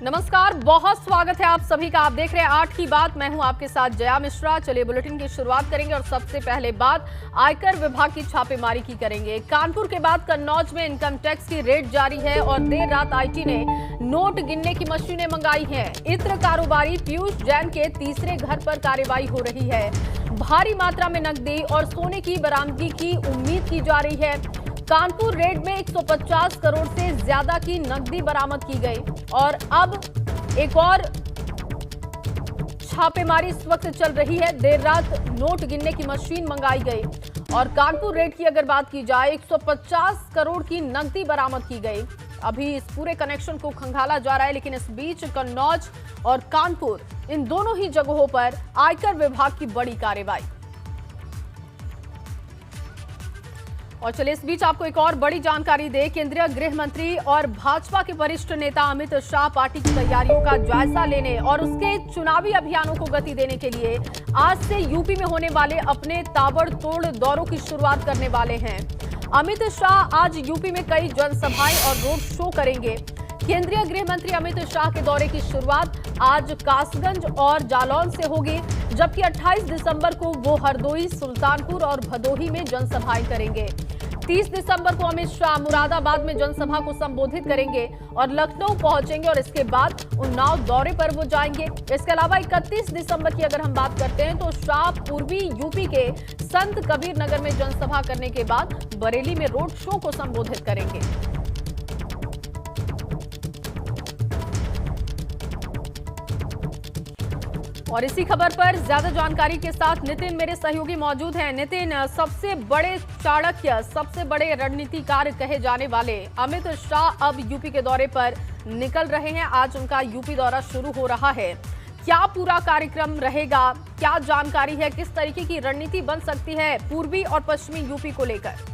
नमस्कार, बहुत स्वागत है आप सभी का। आप देख रहे हैं 8 की बात। मैं हूं आपके साथ जया मिश्रा। चलिए बुलेटिन की शुरुआत करेंगे और सबसे पहले बात आयकर विभाग की छापेमारी की करेंगे। कानपुर के बाद कन्नौज में इनकम टैक्स की रेड जारी है और देर रात आईटी ने नोट गिनने की मशीनें मंगाई हैं। इत्र कारोबारी पीयूष जैन के तीसरे घर पर कार्रवाई हो रही है। भारी मात्रा में नकदी और सोने की बरामदगी की उम्मीद की जा रही है। कानपुर रेड में 150 करोड़ से ज्यादा की नकदी बरामद की गई और अब एक और छापेमारी इस वक्त चल रही है। देर रात नोट गिनने की मशीन मंगाई गई और कानपुर रेड की अगर बात की जाए 150 करोड़ की नकदी बरामद की गई। अभी इस पूरे कनेक्शन को खंगाला जा रहा है, लेकिन इस बीच कन्नौज और कानपुर इन दोनों ही जगहों पर आयकर विभाग की बड़ी कार्रवाई। और चलिए इस बीच आपको एक और बड़ी जानकारी दे। केंद्रीय गृह मंत्री और भाजपा के वरिष्ठ नेता अमित शाह पार्टी की तैयारियों का जायजा लेने और उसके चुनावी अभियानों को गति देने के लिए आज से यूपी में होने वाले अपने ताबड़तोड़ दौरों की शुरुआत करने वाले हैं। अमित शाह आज यूपी में कई जनसभाएं और रोड शो करेंगे। केंद्रीय गृह मंत्री अमित शाह के दौरे की शुरुआत आज कासगंज और जालौन से होगी, जबकि 28 दिसंबर को वो हरदोई, सुल्तानपुर और भदोही में जनसभाएं करेंगे। 30 दिसंबर को अमित शाह मुरादाबाद में जनसभा को संबोधित करेंगे और लखनऊ पहुंचेंगे और इसके बाद उन्नाव दौरे पर वो जाएंगे। इसके अलावा 31 दिसंबर की अगर हम बात करते हैं तो शाह पूर्वी यूपी के संत कबीर नगर में जनसभा करने के बाद बरेली में रोड शो को संबोधित करेंगे। और इसी खबर पर ज्यादा जानकारी के साथ नितिन मेरे सहयोगी मौजूद हैं। नितिन, सबसे बड़े चाणक्य, सबसे बड़े रणनीतिकार कहे जाने वाले अमित शाह अब यूपी के दौरे पर निकल रहे हैं। आज उनका यूपी दौरा शुरू हो रहा है। क्या पूरा कार्यक्रम रहेगा, क्या जानकारी है, किस तरीके की रणनीति बन सकती है पूर्वी और पश्चिमी यूपी को लेकर?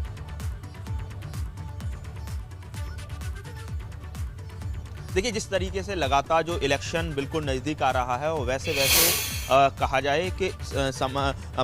देखिए, जिस तरीके से लगातार जो इलेक्शन बिल्कुल नज़दीक आ रहा है और वैसे कहा जाए कि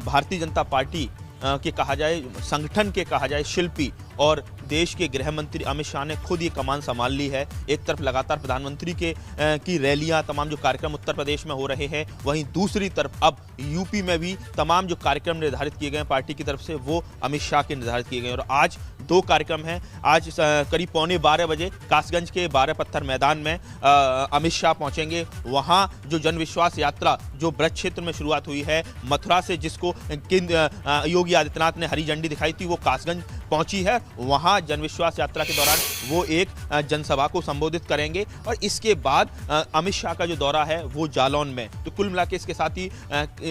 भारतीय जनता पार्टी के कहा जाए, संगठन के कहा जाए शिल्पी और देश के गृह मंत्री अमित शाह ने खुद ये कमान संभाल ली है। एक तरफ लगातार प्रधानमंत्री की रैलियां, तमाम जो कार्यक्रम उत्तर प्रदेश में हो रहे हैं, वहीं दूसरी तरफ अब यूपी में भी तमाम जो कार्यक्रम निर्धारित किए गए हैं पार्टी की तरफ से वो अमित शाह के निर्धारित किए गए और आज 2 कार्यक्रम हैं। आज करीब 11:15 बजे कासगंज के 12 पत्थर मैदान में अमित शाह पहुंचेंगे। वहां जो जन विश्वास यात्रा जो ब्रज क्षेत्र में शुरुआत हुई है मथुरा से, जिसको योगी आदित्यनाथ ने हरी झंडी दिखाई थी, वो कासगंज पहुंची है। वहां जन विश्वास यात्रा के दौरान वो एक जनसभा को संबोधित करेंगे और इसके बाद अमित शाह का जो दौरा है वो जालौन में। तो कुल मिलाकर इसके साथ ही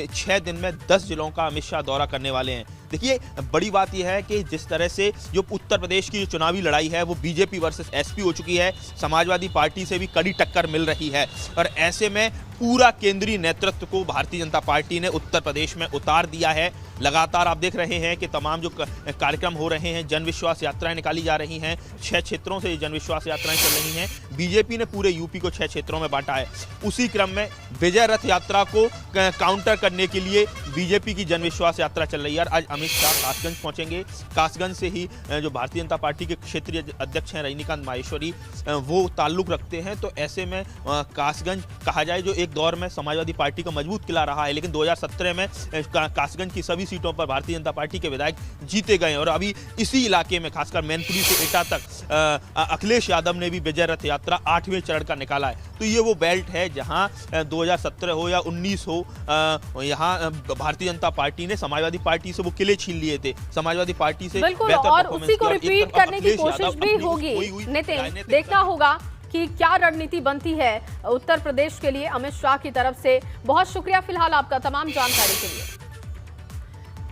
6 दिन में 10 जिलों का अमित शाह दौरा करने वाले हैं। देखिए, बड़ी बात यह है कि जिस तरह से जो उत्तर प्रदेश की जो चुनावी लड़ाई है वो बीजेपी वर्सेस एसपी हो चुकी है, समाजवादी पार्टी से भी कड़ी टक्कर मिल रही है और ऐसे में पूरा केंद्रीय नेतृत्व को भारतीय जनता पार्टी ने उत्तर प्रदेश में उतार दिया है। लगातार आप देख रहे हैं कि तमाम जो कार्यक्रम हो रहे हैं, जन विश्वास यात्राएं निकाली जा रही हैं। 6 क्षेत्रों से जन विश्वास यात्राएं चल रही हैं। बीजेपी ने पूरे यूपी को 6 क्षेत्रों में बांटा है। उसी क्रम में विजय रथ यात्रा को काउंटर करने के लिए बीजेपी की जन विश्वास यात्रा चल रही है। आज अमित शाह कासगंज पहुंचेंगे। कासगंज से ही जो भारतीय जनता पार्टी के क्षेत्रीय अध्यक्ष हैं रजनीकांत माहेश्वरी, वो ताल्लुक रखते हैं। तो ऐसे में कासगंज कहा जाए जो एक दौर में समाजवादी पार्टी का मजबूत किला रहा है, लेकिन 2017 में कासगंज की सभी सीटों पर भारतीय जनता पार्टी के विधायक जीते गए और अभी इसी इलाके में खासकर मैनपुरी से एटा तक अखिलेश यादव ने भी विजय रथ यात्रा 8वें चरण का निकाला है। तो ये वो बेल्ट है जहां 2017 हो या 19 हो, यहां भारतीय जनता पार्टी ने समाजवादी पार्टी से वो किले छीन लिए थे। समाजवादी पार्टी से बिल्कुल, और उसी को रिपीट करने की कोशिश भी होगी। नितिन, देखना होगा कि क्या रणनीति बनती है उत्तर प्रदेश के लिए अमित शाह की तरफ से। बहुत शुक्रिया फिलहाल आपका तमाम जानकारी के लिए।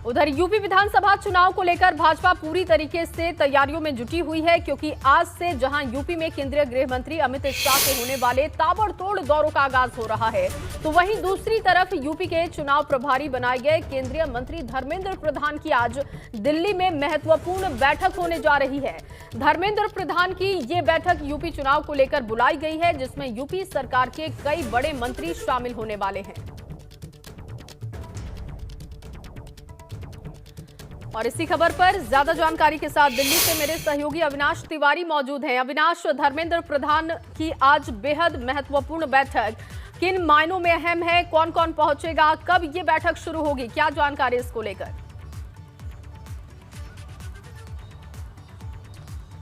उधर यूपी विधानसभा चुनाव को लेकर भाजपा पूरी तरीके से तैयारियों में जुटी हुई है, क्योंकि आज से जहां यूपी में केंद्रीय गृह मंत्री अमित शाह के होने वाले ताबड़तोड़ दौरों का आगाज हो रहा है, तो वहीं दूसरी तरफ यूपी के चुनाव प्रभारी बनाए गए केंद्रीय मंत्री धर्मेंद्र प्रधान की आज दिल्ली में महत्वपूर्ण बैठक होने जा रही है। धर्मेंद्र प्रधान की ये बैठक यूपी चुनाव को लेकर बुलाई गई है, जिसमें यूपी सरकार के कई बड़े मंत्री शामिल होने वाले हैं। और इसी खबर पर ज्यादा जानकारी के साथ दिल्ली से मेरे सहयोगी अविनाश तिवारी मौजूद हैं। अविनाश, धर्मेंद्र प्रधान की आज बेहद महत्वपूर्ण बैठक किन मायनों में अहम है, कौन कौन पहुंचेगा, कब ये बैठक शुरू होगी, क्या जानकारी इसको लेकर?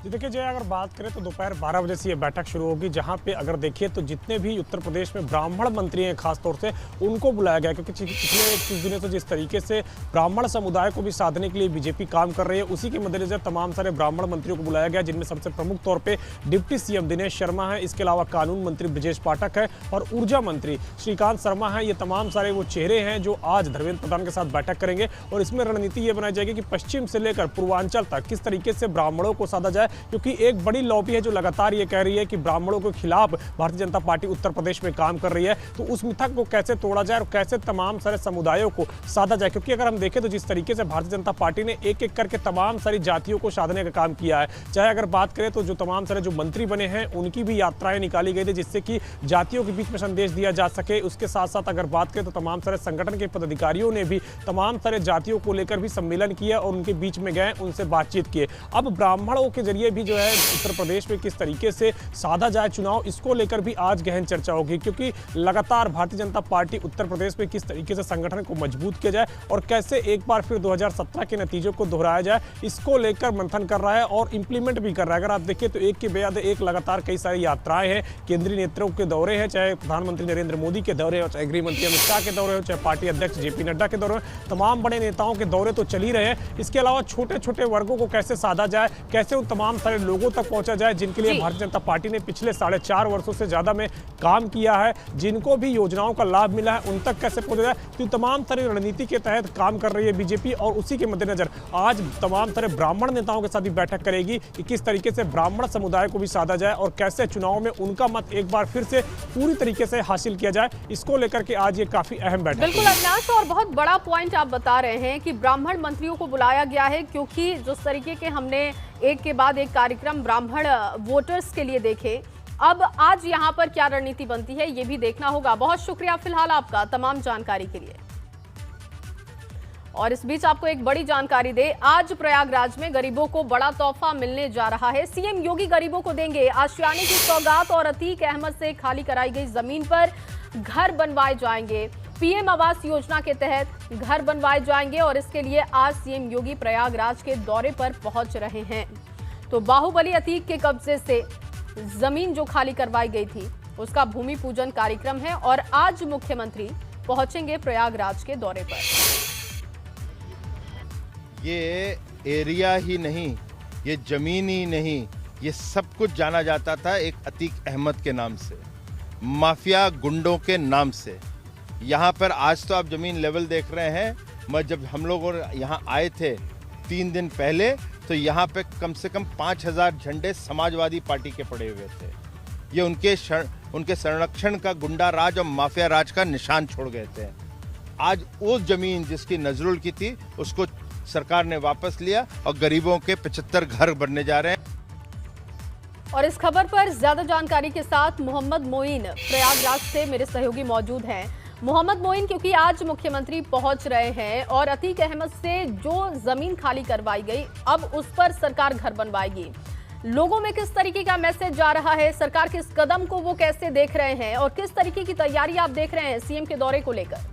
जी देखिए जय, अगर बात करें तो दोपहर 12 बजे से ये बैठक शुरू होगी, जहां पे अगर देखिए तो जितने भी उत्तर प्रदेश में ब्राह्मण मंत्री हैं खासतौर से उनको बुलाया गया, क्योंकि पिछले कुछ दिनों से जिस तरीके से ब्राह्मण समुदाय को भी साधने के लिए बीजेपी काम कर रही है, उसी के मद्देनजर तमाम सारे ब्राह्मण मंत्रियों को बुलाया गया, जिनमें सबसे प्रमुख तौर पर डिप्टी सीएम दिनेश शर्मा है, इसके अलावा कानून मंत्री ब्रजेश पाठक है और ऊर्जा मंत्री श्रीकांत शर्मा है। ये तमाम सारे वो चेहरे हैं जो आज धर्मेंद्र प्रधान के साथ बैठक करेंगे और इसमें रणनीति ये बनाई जाएगी कि पश्चिम से लेकर पूर्वांचल तक किस तरीके से ब्राह्मणों को साधा जाए, क्योंकि एक बड़ी लॉबी है जो लगातार ये कह रही है कि ब्राह्मणों के खिलाफ भारतीय जनता पार्टी उत्तर प्रदेश में काम कर रही है। तो उस मिथक को कैसे तोड़ा जाए और कैसे तमाम सारे समुदायों को साधा जाए, क्योंकि अगर हम देखें तो जिस तरीके से भारतीय जनता पार्टी ने एक एक करके तमाम सारी जातियों को साधने का काम किया है, चाहे अगर बात करें तो जो तमाम सारे जो मंत्री बने हैं उनकी भी यात्राएं निकाली गई थी जिससे कि जातियों के बीच में संदेश दिया जा सके। उसके साथ साथ अगर बात करें तो तमाम सारे संगठन के पदाधिकारियों ने भी तमाम सारे जातियों को लेकर भी सम्मेलन किया और उनके बीच में गए, उनसे बातचीत किए। अब ब्राह्मणों के जरिए भी जो है उत्तर प्रदेश में किस तरीके से साधा जाए चुनाव, इसको लेकर भी आज गहन चर्चा होगी, क्योंकि लगातार भारतीय जनता पार्टी उत्तर प्रदेश में किस तरीके से संगठन को मजबूत किया जाए और कैसे एक बार फिर 2017 के नतीजों को दोहराया जाए, इसको लेकर मंथन कर रहा है और इंप्लीमेंट भी कर रहा है। अगर आप देखिए तो एक के बाद एक लगातार कई सारी यात्राएं हैं, केंद्रीय नेताओं के दौरे हैं, चाहे प्रधानमंत्री नरेंद्र मोदी के दौरे हो, चाहे गृह मंत्री अमित शाह के दौरे हो, चाहे पार्टी अध्यक्ष जेपी नड्डा के दौरे हो, तमाम बड़े नेताओं के दौरे तो चल ही रहे हैं। इसके अलावा छोटे छोटे वर्गों को कैसे साधा जाए, कैसे उन तमाम सारे लोगों तक पहुंचा जाए जिनके लिए भारतीय जनता पार्टी ने पिछले 4.5 वर्षों से ज्यादा में काम किया है, जिनको भी योजनाओं का लाभ मिला है उन तक कैसे पहुंचा जाए, तो तमाम सारी रणनीति के तहत काम कर रही है बीजेपी। और उसी के मद्देनजर आज तमाम सारे ब्राह्मण नेताओं के साथ भी बैठक करेगी कि किस तरीके से ब्राह्मण समुदाय को भी साधा जाए और कैसे चुनाव में उनका मत एक बार फिर से पूरी तरीके से हासिल किया जाए, इसको लेकर के आज ये काफी अहम बैठक। बिल्कुल अविनाश, और बहुत बड़ा पॉइंट आप बता रहे हैं कि ब्राह्मण मंत्रियों को बुलाया गया है, क्योंकि जिस तरीके के हमने एक के बाद एक कार्यक्रम ब्राह्मण वोटर्स के लिए देखे, अब आज यहां पर क्या रणनीति बनती है ये भी देखना होगा। बहुत शुक्रिया फिलहाल आपका तमाम जानकारी के लिए। और इस बीच आपको एक बड़ी जानकारी दे, आज प्रयागराज में गरीबों को बड़ा तोहफा मिलने जा रहा है। सीएम योगी गरीबों को देंगे आशियाने की सौगात और अतीक अहमद से खाली कराई गई जमीन पर घर बनवाए जाएंगे। पीएम आवास योजना के तहत घर बनवाए जाएंगे और इसके लिए आज सीएम योगी प्रयागराज के दौरे पर पहुंच रहे हैं। तो बाहुबली अतीक के कब्जे से जमीन जो खाली करवाई गई थी उसका भूमि पूजन कार्यक्रम है और आज मुख्यमंत्री पहुंचेंगे प्रयागराज के दौरे पर। ये एरिया ही नहीं, ये जमीन ही नहीं, ये सब कुछ जाना जाता था एक अतीक अहमद के नाम से, माफिया गुंडों के नाम से। यहाँ पर आज तो आप जमीन लेवल देख रहे हैं, मैं जब हम लोग यहाँ आए थे 3 दिन पहले तो यहाँ पे कम से कम 5000 झंडे समाजवादी पार्टी के पड़े हुए थे। ये उनके संरक्षण का गुंडा राज और माफिया राज का निशान छोड़ गए थे। आज उस जमीन जिसकी नजरुल की थी उसको सरकार ने वापस लिया और गरीबों के 75 घर बनने जा रहे हैं। और इस खबर पर ज्यादा जानकारी के साथ मोहम्मद मोइन प्रयागराज से मेरे सहयोगी मौजूद हैं। मोहम्मद मोइन, क्योंकि आज मुख्यमंत्री पहुंच रहे हैं और अतीक अहमद से जो जमीन खाली करवाई गई अब उस पर सरकार घर बनवाएगी, लोगों में किस तरीके का मैसेज जा रहा है, सरकार के इस कदम को वो कैसे देख रहे हैं और किस तरीके की तैयारी आप देख रहे हैं सीएम के दौरे को लेकर?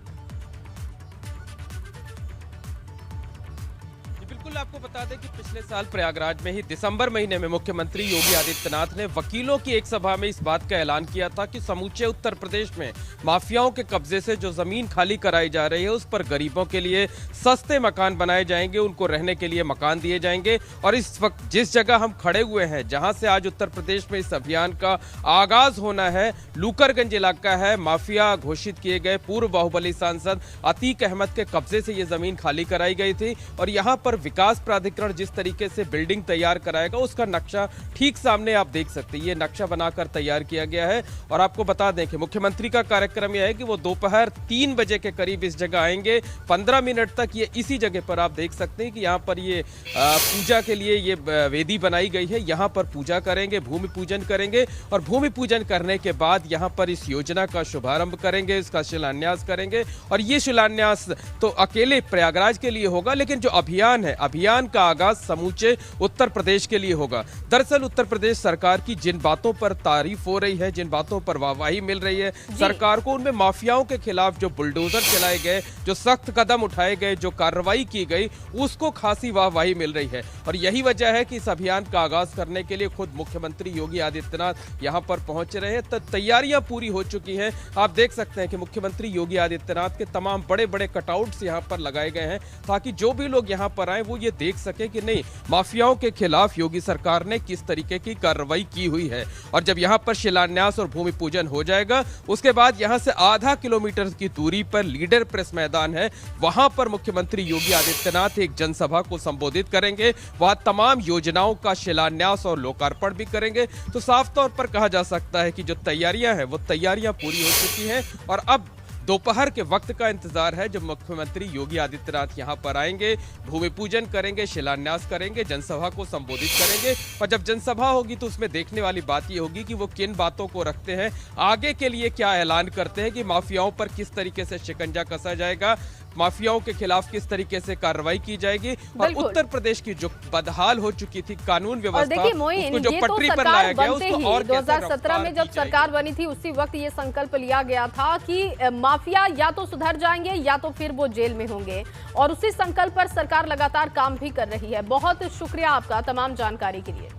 आपको बता दें कि पिछले साल प्रयागराज में ही दिसंबर महीने में मुख्यमंत्री योगी आदित्यनाथ ने वकीलों की एक सभा में इस बात का ऐलान किया था कि समूचे उत्तर प्रदेश में माफियाओं के कब्जे से जो जमीन खाली कराई जा रही है उस पर गरीबों के लिए सस्ते मकान बनाए जाएंगे, उनको रहने के लिए मकान दिए जाएंगे। और इस वक्त जिस जगह हम खड़े हुए हैं, जहां से आज उत्तर प्रदेश में इस अभियान का आगाज होना है, लूकरगंज इलाका है। माफिया घोषित किए गए पूर्व बाहुबली सांसद अतीक अहमद के कब्जे से ये जमीन खाली कराई गई थी और यहाँ पर विकास प्राधिकरण जिस तरीके से बिल्डिंग तैयार कराएगा उसका नक्शा ठीक सामने आप देख सकते हैं। ये नक्शा बनाकर तैयार किया गया है और आपको बता दें कि मुख्यमंत्री का कार्यक्रम यह है कि वो दोपहर 3 बजे के करीब इस जगह आएंगे। 15 मिनट तक ये इसी जगह पर आप देख सकते हैं कि यहाँ पर ये पूजा के लिए ये वेदी बनाई गई है। यहाँ पर पूजा करेंगे, भूमि पूजन करेंगे और भूमि पूजन करने के बाद यहाँ पर इस योजना का शुभारंभ करेंगे, इसका शिलान्यास करेंगे। और ये शिलान्यास तो अकेले प्रयागराज के लिए होगा, लेकिन जो अभियान है अभियान का आगाज समूचे उत्तर प्रदेश के लिए होगा। दरअसल उत्तर प्रदेश सरकार की जिन बातों पर तारीफ हो रही है, जिन बातों पर वाहवाही मिल रही है सरकार को, उनमें माफियाओं के खिलाफ जो बुलडोजर चलाए गए, जो सख्त कदम उठाए गए, जो कार्रवाई की गई, उसको खासी वाहवाही मिल रही है। और यही वजह है कि इस अभियान का आगाज करने के लिए खुद मुख्यमंत्री योगी आदित्यनाथ यहां पर पहुंच रहे हैं। तो तैयारियां पूरी हो चुकी हैं। आप देख सकते हैं कि मुख्यमंत्री योगी आदित्यनाथ के तमाम बड़े बड़े कटआउट्स यहां पर लगाए गए हैं ताकि जो भी लोग यहां पर आए वो ये देख सके कि नहीं, माफियाओं के खिलाफ योगी सरकार ने किस तरीके की कार्रवाई की हुई है। और जब यहां पर शिलान्यास और भूमि पूजन हो जाएगा, उसके बाद यहां से आधा किलोमीटर की दूरी पर लीडर प्रेस मैदान है, वहां पर मुख्यमंत्री योगी आदित्यनाथ एक जनसभा को संबोधित करेंगे, वहां तमाम योजनाओं का शिलान्यास और लोकार्पण भी करेंगे। तो साफ तौर पर कहा जा सकता है कि जो तैयारियां हैं वो तैयारियां पूरी हो चुकी हैं और अब दोपहर के वक्त का इंतजार है जब मुख्यमंत्री योगी आदित्यनाथ यहां पर आएंगे, भूमि पूजन करेंगे, शिलान्यास करेंगे, जनसभा को संबोधित करेंगे। और जब जनसभा होगी तो उसमें देखने वाली बात यह होगी कि वो किन बातों को रखते हैं, आगे के लिए क्या ऐलान करते हैं कि माफियाओं पर किस तरीके से शिकंजा कसा जाएगा, माफियाओं के खिलाफ किस तरीके से कार्रवाई की जाएगी और उत्तर प्रदेश की जो बदहाल हो चुकी थी कानून व्यवस्था, उसको जो पटरी पर लाया गया उसको और 2017 में जब सरकार बनी थी उसी वक्त ये संकल्प लिया गया था कि माफिया या तो सुधर जाएंगे या तो फिर वो जेल में होंगे और उसी संकल्प पर सरकार लगातार काम भी कर रही है। बहुत शुक्रिया आपका तमाम जानकारी के लिए।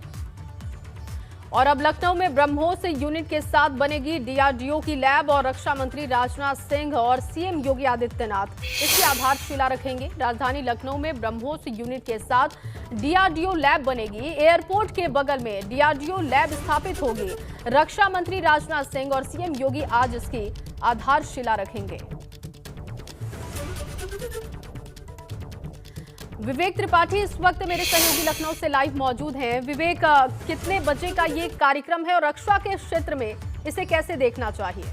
और अब लखनऊ में ब्रह्मोस यूनिट के साथ बनेगी डीआरडीओ की लैब और रक्षा मंत्री राजनाथ सिंह और सीएम योगी आदित्यनाथ इसकी आधारशिला रखेंगे। राजधानी लखनऊ में ब्रह्मोस यूनिट के साथ डीआरडीओ लैब बनेगी। एयरपोर्ट के बगल में डीआरडीओ लैब स्थापित होगी। रक्षा मंत्री राजनाथ सिंह और सीएम योगी आज इसकी आधारशिला रखेंगे। विवेक त्रिपाठी इस वक्त मेरे सहयोगी लखनऊ से लाइव मौजूद हैं। विवेक, कितने बजे का ये कार्यक्रम है और रक्षा के क्षेत्र में इसे कैसे देखना चाहिए?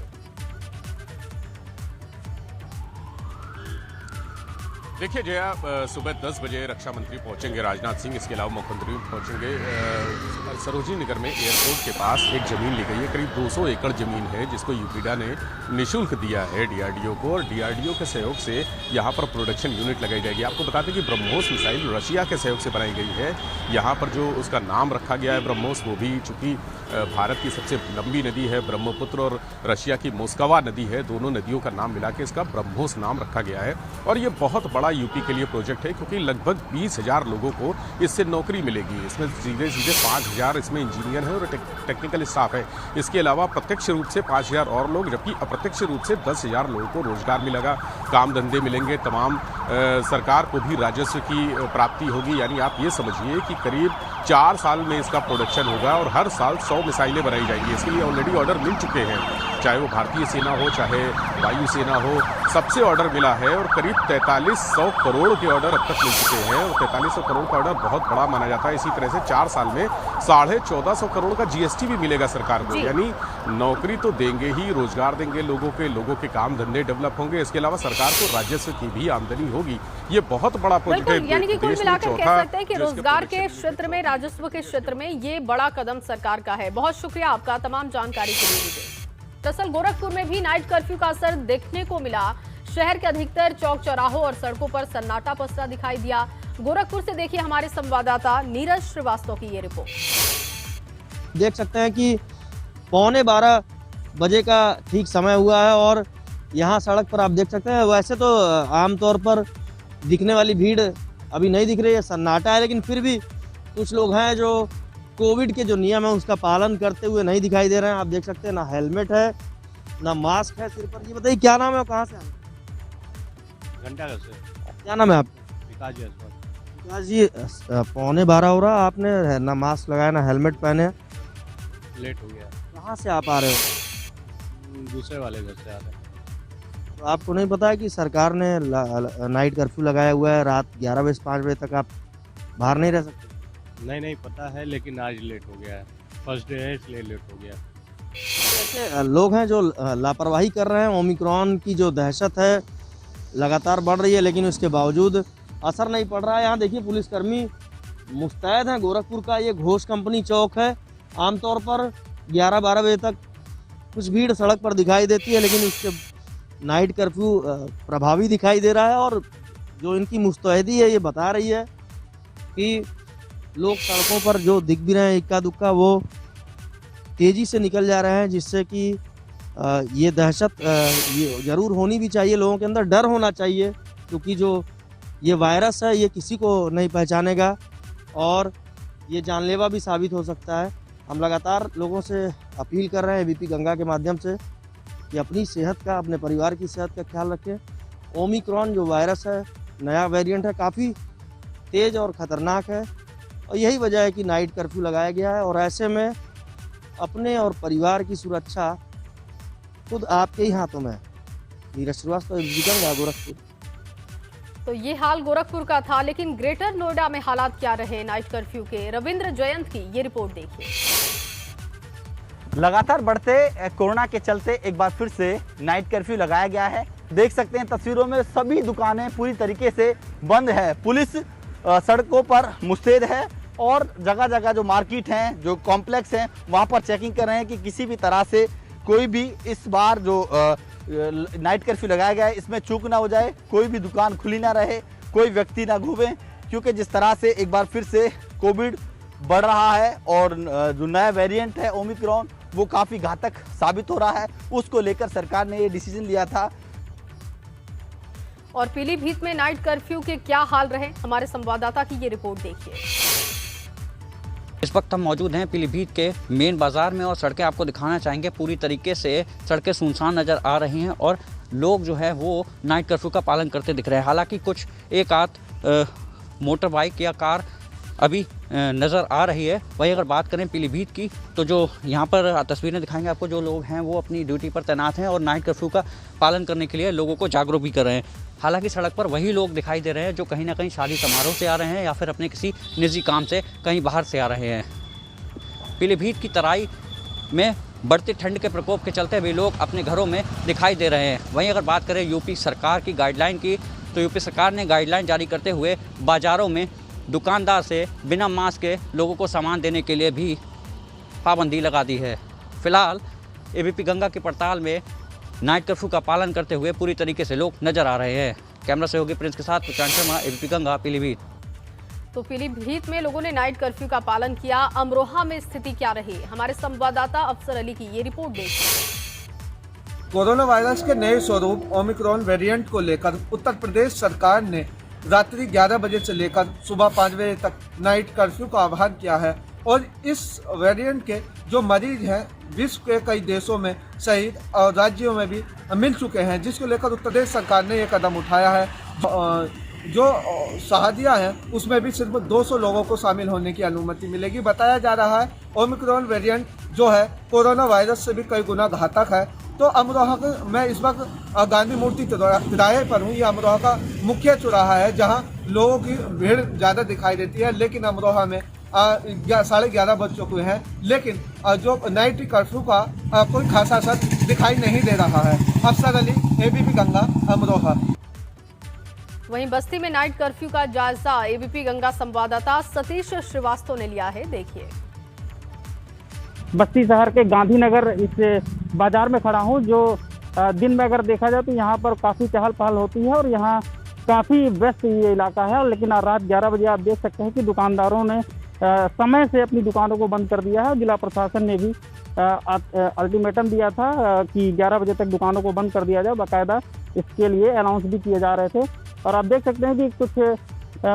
देखिए जया, सुबह 10 बजे रक्षा मंत्री पहुंचेंगे राजनाथ सिंह, इसके अलावा मुख्यमंत्री पहुंचेंगे। सरोजनी नगर में एयरपोर्ट के पास एक ज़मीन ली गई है, करीब 200 एकड़ ज़मीन है जिसको यूपीडा ने निःशुल्क दिया है डीआरडीओ को और डीआरडीओ के सहयोग से यहाँ पर प्रोडक्शन यूनिट लगाई जाएगी। आपको बता दें कि ब्रह्मोस मिसाइल रशिया के सहयोग से बनाई गई है। यहाँ पर जो उसका नाम रखा गया है ब्रह्मोस, वो भी चूँकि भारत की सबसे लंबी नदी है ब्रह्मपुत्र और रशिया की मोस्कवा नदी है, दोनों नदियों का नाम मिला के इसका ब्रह्मोस नाम रखा गया है। और ये बहुत बड़ा यूपी के लिए प्रोजेक्ट है क्योंकि लगभग 20,000 लोगों को इससे नौकरी मिलेगी। इसमें सीधे 5,000 इसमें इंजीनियर हैं और टेक्निकल स्टाफ है। इसके अलावा प्रत्यक्ष रूप से 5,000 और लोग, जबकि अप्रत्यक्ष रूप से 10,000 लोगों को रोजगार मिलेगा, काम धंधे मिलेंगे, तमाम सरकार को भी राजस्व की प्राप्ति होगी। यानी आप ये समझिए कि करीब 4 साल में इसका प्रोडक्शन होगा और हर साल 100 मिसाइलें बनाई जाएंगी। इसके लिए ऑलरेडी ऑर्डर मिल चुके हैं, चाहे वो भारतीय सेना हो चाहे वायुसेना हो, सबसे ऑर्डर मिला है और करीब 4300 करोड़ के ऑर्डर अब तक मिल चुके हैं। और 4300 करोड़ का ऑर्डर बहुत बड़ा माना जाता है। इसी तरह से 4 साल में 1450 करोड़ का जीएसटी भी मिलेगा सरकार को। यानी नौकरी तो देंगे ही, रोजगार देंगे लोगों के काम धंधे डेवलप होंगे। इसके अलावा सरकार को राजस्व की भी आमदनी होगी। ये बहुत बड़ा प्रोजेक्ट है। यानी कि कुल मिलाकर कह सकते हैं कि रोजगार के क्षेत्र में, राजस्व के क्षेत्र में ये बड़ा कदम सरकार का है। बहुत शुक्रिया आपका तमाम जानकारी के लिए। दरअसल गोरखपुर में भी नाइट कर्फ्यू का असर देखने को मिला। शहर के अधिकतर चौक चौराहों और सड़कों पर सन्नाटा पसरा दिखाई दिया। गोरखपुर से देखिए हमारे संवाददाता नीरज श्रीवास्तव की ये रिपोर्ट। देख सकते हैं कि 11:15 बजे का ठीक समय हुआ है और यहाँ सड़क पर आप देख सकते हैं, वैसे तो आमतौर पर दिखने वाली भीड़ अभी नहीं दिख रही है, सन्नाटा है, लेकिन फिर भी कुछ लोग हैं जो कोविड के जो नियम है उसका पालन करते हुए नहीं दिखाई दे रहे हैं। आप देख सकते हैं ना हेलमेट है ना मास्क है सिर पर। ये बताइए क्या नाम है और कहाँ से आए? घंटाघर से। क्या नाम है आपका? विकास जी। विकास जी, 11:15 हो रहा, आपने ना मास्क लगाया ना हेलमेट पहने, लेट हो गया। कहाँ से आप आ रहे हो? दूसरे वाले घर से आ रहे हैं। तो आपको नहीं पता है कि सरकार ने नाइट कर्फ्यू लगाया हुआ है, रात 11 बजे से 5 बजे तक आप बाहर नहीं रह सकते? नहीं पता है, लेकिन आज लेट हो गया है, फर्स्ट डे है इसलिए लेट हो गया। ऐसे लोग हैं जो लापरवाही कर रहे हैं। ओमिक्रॉन की जो दहशत है लगातार बढ़ रही है, लेकिन उसके बावजूद असर नहीं पड़ रहा है। यहाँ देखिए पुलिसकर्मी मुस्तैद हैं। गोरखपुर का ये घोष कंपनी चौक है। आमतौर पर 11-12 बजे तक कुछ भीड़ सड़क पर दिखाई देती है, लेकिन उसके नाइट कर्फ्यू प्रभावी दिखाई दे रहा है। और जो इनकी मुस्तैदी है ये बता रही है कि लोग सड़कों पर जो दिख भी रहे हैं इक्का दुक्का वो तेज़ी से निकल जा रहे हैं, जिससे कि ये दहशत ये ज़रूर होनी भी चाहिए, लोगों के अंदर डर होना चाहिए, क्योंकि जो ये वायरस है ये किसी को नहीं पहचानेगा और ये जानलेवा भी साबित हो सकता है। हम लगातार लोगों से अपील कर रहे हैं एबीपी गंगा के माध्यम से कि अपनी सेहत का, अपने परिवार की सेहत का ख्याल रखें। ओमिक्रॉन जो वायरस है, नया वेरिएंट है, काफ़ी तेज़ और ख़तरनाक है और यही वजह है कि नाइट कर्फ्यू लगाया गया है और ऐसे में अपने और परिवार की सुरक्षा खुद आपके ही हाथों में है। नीरज श्रीवास्तव, एबीपी गंगा, गोरखपुर। तो ये हाल गोरखपुर का था, लेकिन ग्रेटर नोएडा में हालात क्या रहे नाइट कर्फ्यू के? रविंद्र जयंत की ये रिपोर्ट देखिए। लगातार बढ़ते कोरोना के चलते एक बार फिर से नाइट कर्फ्यू लगाया गया है। देख सकते हैं तस्वीरों में सभी दुकानें पूरी तरीके से बंद है। पुलिस सड़कों पर मुस्तैद है और जगह जगह जो मार्केट हैं, जो कॉम्प्लेक्स हैं, वहां पर चेकिंग कर रहे हैं कि किसी भी तरह से कोई भी इस बार जो नाइट कर्फ्यू लगाया गया है इसमें चूक ना हो जाए, कोई भी दुकान खुली ना रहे, कोई व्यक्ति ना घूमे, क्योंकि जिस तरह से एक बार फिर से कोविड बढ़ रहा है और जो नया वेरिएंट है ओमिक्रॉन वो काफ़ी घातक साबित हो रहा है, उसको लेकर सरकार ने ये डिसीजन लिया था। और पीलीभीत में नाइट कर्फ्यू के क्या हाल रहे, हमारे संवाददाता की ये रिपोर्ट देखिए। इस वक्त हम मौजूद हैं पीलीभीत के मेन बाजार में और सड़कें आपको दिखाना चाहेंगे। पूरी तरीके से सड़कें सुनसान नज़र आ रही हैं और लोग जो है वो नाइट कर्फ्यू का पालन करते दिख रहे हैं। हालांकि कुछ एक आध मोटर बाइक या कार अभी नज़र आ रही है। वहीं अगर बात करें पीलीभीत की तो जो यहाँ पर तस्वीरें दिखाएंगे आपको, जो लोग हैं वो अपनी ड्यूटी पर तैनात हैं और नाइट कर्फ्यू का पालन करने के लिए लोगों को जागरूक भी कर रहे हैं। हालांकि सड़क पर वही लोग दिखाई दे रहे हैं जो कहीं ना कहीं शादी समारोह से आ रहे हैं या फिर अपने किसी निजी काम से कहीं बाहर से आ रहे हैं। पीलीभीत की तराई में बढ़ती ठंड के प्रकोप के चलते भी लोग अपने घरों में दिखाई दे रहे हैं। वहीं अगर बात करें यूपी सरकार की गाइडलाइन की तो यूपी सरकार ने गाइडलाइन जारी करते हुए बाज़ारों में दुकानदार से बिना मास्क के लोगों को सामान देने के लिए भी पाबंदी लगा दी है। फिलहाल एबीपी गंगा की पड़ताल में नाइट कर्फ्यू का पालन करते हुए पूरी तरीके से लोग नजर आ रहे हैं। कैमरा सहयोगी प्रिंस के साथ प्रशांत शर्मा, एबीपी गंगा, पीलीभीत। तो पीलीभीत में लोगों ने नाइट कर्फ्यू का पालन किया। अमरोहा में स्थिति क्या रही, हमारे संवाददाता अफसर अली की ये रिपोर्ट देखिए। कोरोना वायरस के नए स्वरूप ओमिक्रॉन वेरिएंट को लेकर उत्तर प्रदेश सरकार ने रात्रि 11 बजे से लेकर सुबह 5 बजे तक नाइट कर्फ्यू का आह्वान किया है और इस वेरिएंट के जो मरीज हैं विश्व के कई देशों में सहित और राज्यों में भी मिल चुके हैं, जिसको लेकर उत्तर प्रदेश सरकार ने ये कदम उठाया है। जो शादियाँ हैं उसमें भी सिर्फ 200 लोगों को शामिल होने की अनुमति मिलेगी। बताया जा रहा है ओमिक्रॉन वेरिएंट जो है कोरोना वायरस से भी कई गुना घातक है। तो अमरोहा मैं इस वक्त गांधी मूर्ति तिराहे पर हूँ। ये अमरोहा का मुख्य चौराहा है जहाँ लोगों की भीड़ ज़्यादा दिखाई देती है, लेकिन अमरोहा में 11:30 बज चुके हैं, लेकिन जो नाइट कर्फ्यू का कोई खासा असर दिखाई नहीं दे रहा है। अफसर अली, एबीपी गंगा, अमरोहा। वहीं बस्ती में नाइट कर्फ्यू का जायजा एबीपी गंगा संवाददाता सतीश श्रीवास्तव ने लिया है, देखिए। बस्ती शहर के गांधीनगर इस बाजार में खड़ा हूं, जो दिन में अगर देखा जाए तो यहां पर काफ़ी चहल पहल होती है और यहां काफ़ी व्यस्त ये इलाका है। लेकिन रात 11 बजे आप देख सकते हैं कि दुकानदारों ने समय से अपनी दुकानों को बंद कर दिया है। जिला प्रशासन ने भी अल्टीमेटम दिया था कि 11 बजे तक दुकानों को बंद कर दिया जाए। बाकायदा इसके लिए अनाउंस भी किए जा रहे थे और आप देख सकते हैं कि कुछ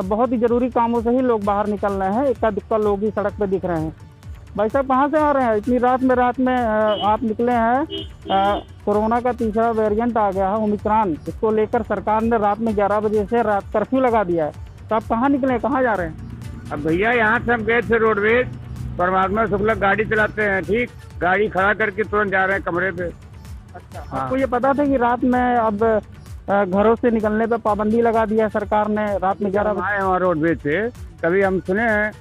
बहुत ही ज़रूरी कामों से ही लोग बाहर निकल रहे हैं। इक्का दुक्का लोग ही सड़क पर दिख रहे हैं। भाई साहब कहाँ से आ रहे हैं? इतनी रात में आप निकले हैं। कोरोना का तीसरा वेरिएंट आ गया है ओमिक्रॉन, इसको लेकर सरकार ने रात में 11 बजे से रात कर्फ्यू लगा दिया है। तो आप कहाँ निकले, कहाँ जा रहे हैं? अब भैया यहाँ से हम गए थे रोडवेज, परमात्मा शुक्ला गाड़ी चलाते हैं, ठीक, गाड़ी खड़ा करके तुरंत जा रहे हैं कमरे पे। अच्छा, आपको ये पता था कि रात में अब घरों से निकलने पे पाबंदी लगा दिया है सरकार ने? रात में 11 बजे आए वहाँ रोडवेज से, कभी हम सुने हैं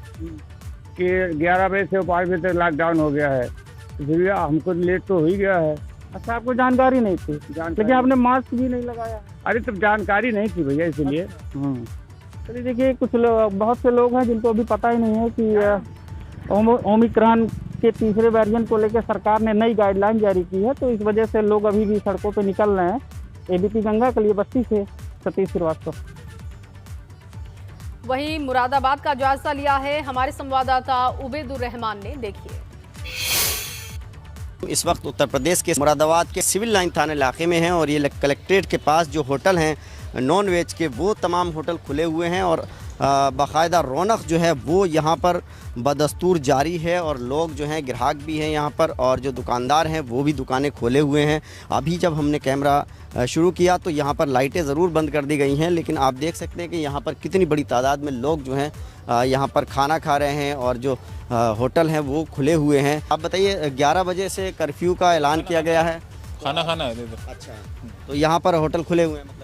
कि 11 बजे से 5 बजे तक लॉकडाउन हो गया है, इसलिए हमको लेट तो हो ही गया है। अच्छा, आपको जानकारी नहीं थी? लेकिन आपने मास्क भी नहीं लगाया? अरे तब जानकारी नहीं थी भैया, इसलिए। चलिए देखिए, कुछ लोग, बहुत से लोग हैं जिनको अभी पता ही नहीं है कि ओमिक्रॉन के तीसरे वेरिएंट को लेकर सरकार ने नई गाइडलाइन जारी की है, तो इस वजह से लोग अभी भी सड़कों पर निकल रहे हैं। एबीपी गंगा के लिए बस्ती से सतीश श्रीवास्तव। वहीं मुरादाबाद का जायजा लिया है हमारे संवाददाता उबैदुर रहमान ने। देखिए, इस वक्त उत्तर प्रदेश के मुरादाबाद के सिविल लाइन थाना इलाके में हैं और ये कलेक्ट्रेट के पास जो होटल हैं नॉन वेज के, वो तमाम होटल खुले हुए हैं और बाकायदा रौनक जो है वो यहाँ पर बदस्तूर जारी है और लोग जो हैं, ग्राहक भी हैं यहाँ पर और जो दुकानदार हैं वो भी दुकानें खोले हुए हैं। अभी जब हमने कैमरा शुरू किया तो यहाँ पर लाइटें ज़रूर बंद कर दी गई हैं, लेकिन आप देख सकते हैं कि यहाँ पर कितनी बड़ी तादाद में लोग जो हैं यहाँ पर खाना खा रहे हैं और जो होटल हैं वो खुले हुए हैं। आप बताइए, 11 बजे से कर्फ्यू का ऐलान किया गया है, खाना खाना है इधर। अच्छा, तो यहाँ पर होटल खुले हुए हैं, मतलब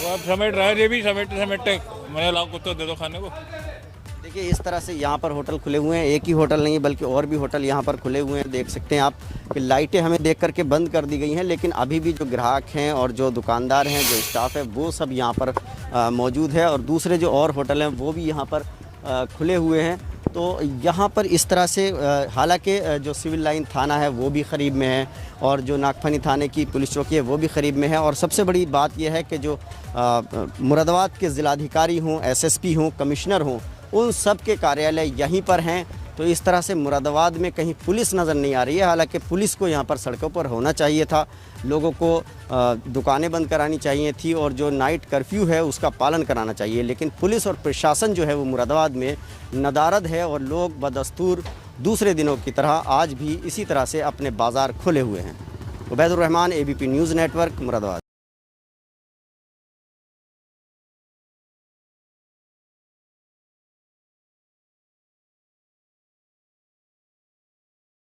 आप समेट रहे, ये भी समेटे मैंने लाओ कुछ तो दे दो खाने को। देखिए, इस तरह से यहाँ पर होटल खुले हुए हैं। एक ही होटल नहीं बल्कि और भी होटल यहाँ पर खुले हुए हैं। देख सकते हैं आप कि लाइटें हमें देख करके बंद कर दी गई हैं, लेकिन अभी भी जो ग्राहक हैं और जो दुकानदार हैं, जो स्टाफ है, वो सब यहाँ पर मौजूद है और दूसरे जो और होटल हैं वो भी यहाँ पर खुले हुए हैं। तो यहाँ पर इस तरह से हालांकि जो सिविल लाइन थाना है वो भी करीब में है और जो नागफनी थाने की पुलिस चौकी है वो भी करीब में है और सबसे बड़ी बात यह है कि जो मुरादाबाद के ज़िलाधिकारी हों, एसएसपी हों, कमिश्नर हों, उन सब के कार्यालय यहीं पर हैं। तो इस तरह से मुरादाबाद में कहीं पुलिस नज़र नहीं आ रही है। हालांकि पुलिस को यहाँ पर सड़कों पर होना चाहिए था, लोगों को दुकानें बंद करानी चाहिए थी और जो नाइट कर्फ्यू है उसका पालन कराना चाहिए, लेकिन पुलिस और प्रशासन जो है वो मुरादाबाद में नदारद है और लोग बदस्तूर दूसरे दिनों की तरह आज भी इसी तरह से अपने बाज़ार खुले हुए हैं। Ubaidur Rahman, ABP news network, Moradabad.